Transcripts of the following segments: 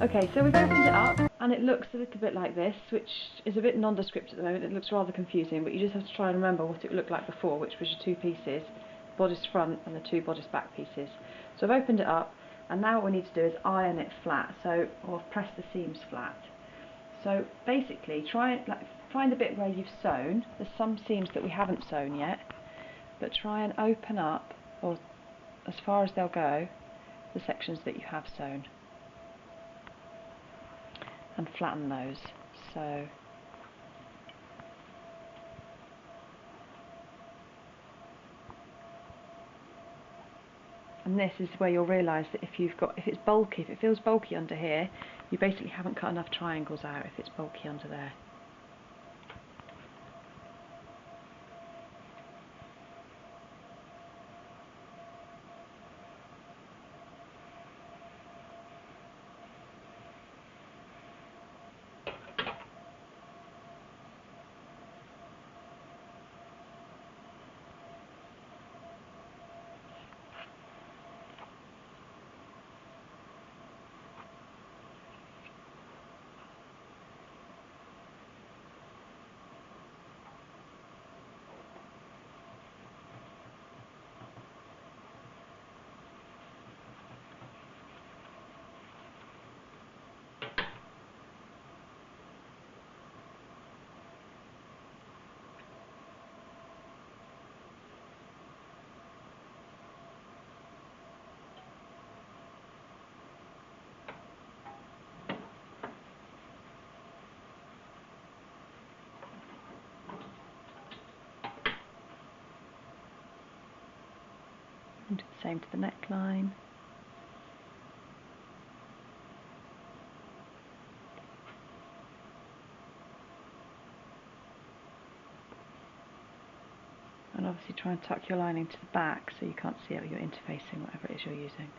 Okay, so we've opened it up and it looks a little bit like this, which is a bit nondescript at the moment. It looks rather confusing, but you just have to try and remember what it looked like before, which was your two pieces, bodice front and the two bodice back pieces. So I've opened it up, and now what we need to do is iron it flat, or press the seams flat. So basically, find the bit where you've sewn. There's some seams that we haven't sewn yet, but try and open up, or as far as they'll go, the sections that you have sewn, and flatten those. So and this is where you'll realise that if it's bulky, if it feels bulky under here, you basically haven't cut enough triangles out if it's bulky under there. And do the same to the neckline. And obviously try and tuck your lining to the back so you can't see how you're interfacing whatever it is you're using.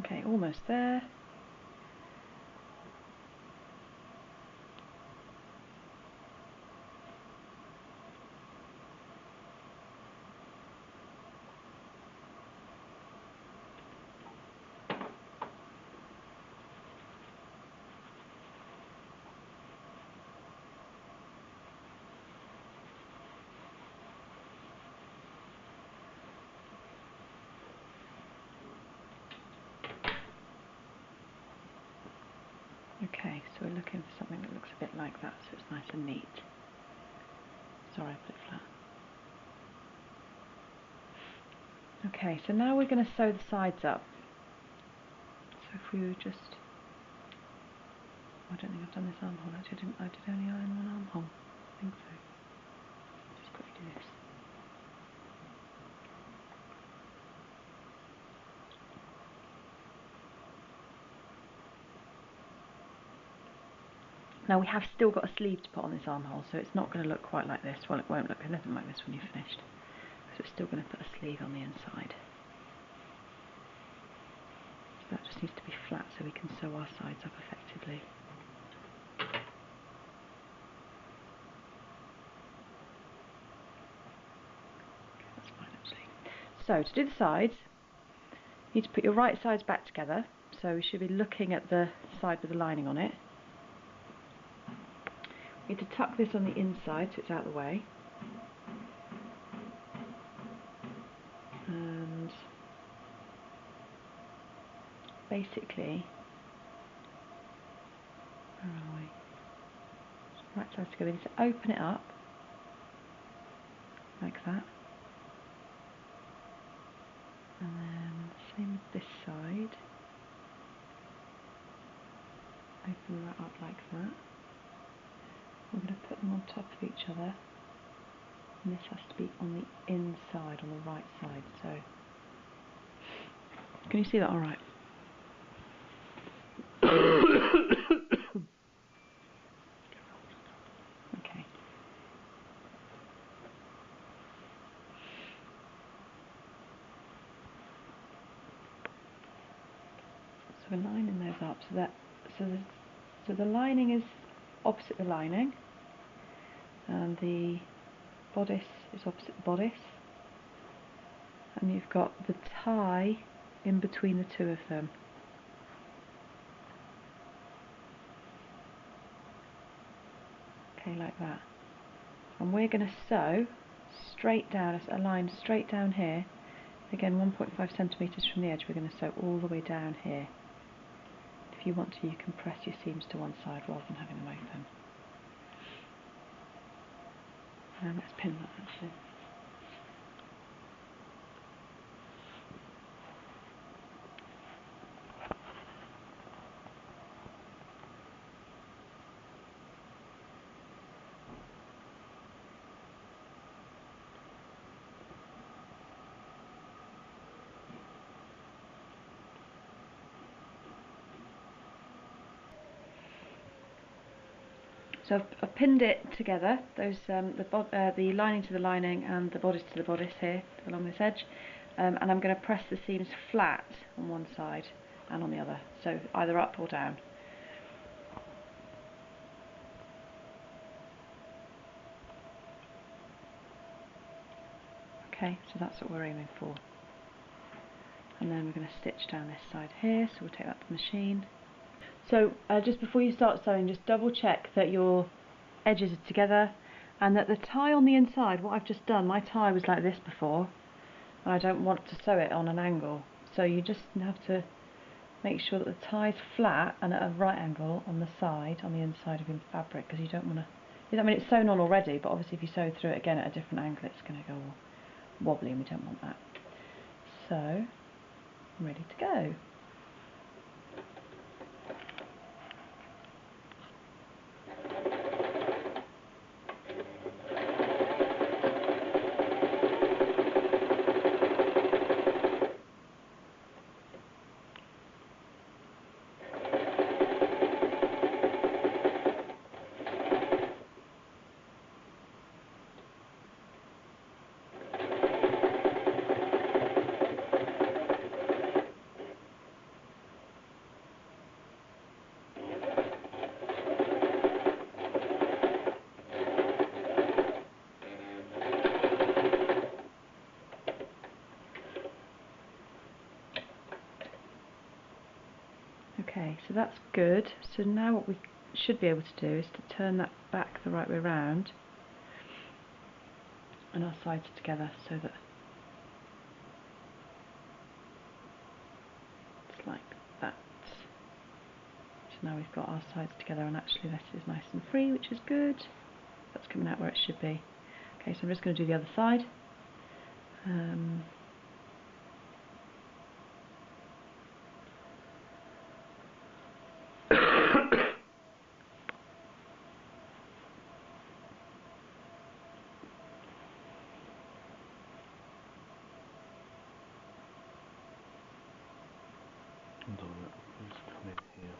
Okay, almost there. Okay, so we're looking for something that looks a bit like that, so it's nice and neat. Sorry, I put it flat. Okay, so now we're going to sew the sides up. So if we were just... I don't think I've done this armhole, actually I did only iron one armhole. I think so. Just quickly do this. Now we have still got a sleeve to put on this armhole, so it's not going to look quite like this. Well, it won't look anything like this when you've finished. So it's still going to put a sleeve on the inside. So that just needs to be flat so we can sew our sides up effectively. Okay, that's fine actually. So to do the sides, need to put your right sides back together, so we should be looking at the side with the lining on it. We need to tuck this on the inside so it's out of the way. And basically, where are we? Right sides together. We need to open it up like that. And then same with this side. Open that up like that. We're going to put them on top of each other, and this has to be on the inside, on the right side. So, can you see that all right? Okay. So we're lining those up so the lining is opposite the lining, and the bodice is opposite the bodice, and you've got the tie in between the two of them. Okay, like that. And we're going to sew straight down, it's a line straight down here. Again, 1.5 centimetres from the edge, we're going to sew all the way down here. If you want to, you can press your seams to one side rather than having them open. Let's pin that actually. So I've pinned it together, those the lining to the lining and the bodice to the bodice here along this edge, and I'm going to press the seams flat on one side and on the other, so either up or down. Okay, so that's what we're aiming for. And then we're going to stitch down this side here, so we'll take that to the machine. So just before you start sewing, just double check that your edges are together and that the tie on the inside, what I've just done, my tie was like this before and I don't want to sew it on an angle, so you just have to make sure that the tie's flat and at a right angle on the side, on the inside of your fabric, because you don't want to, I mean it's sewn on already, but obviously if you sew through it again at a different angle it's going to go all wobbly and we don't want that. So, I'm ready to go. Okay, so that's good. So now what we should be able to do is to turn that back the right way around and our sides together so that it's like that. So now we've got our sides together and actually this is nice and free, which is good. That's coming out where it should be. Okay, so I'm just going to do the other side. Please come in here.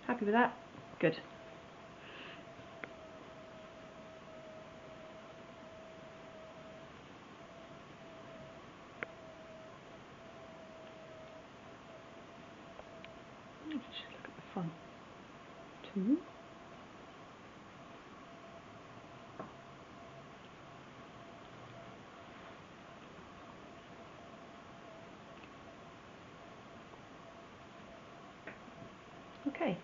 Happy with that? Good. Just look at the front too. Okay.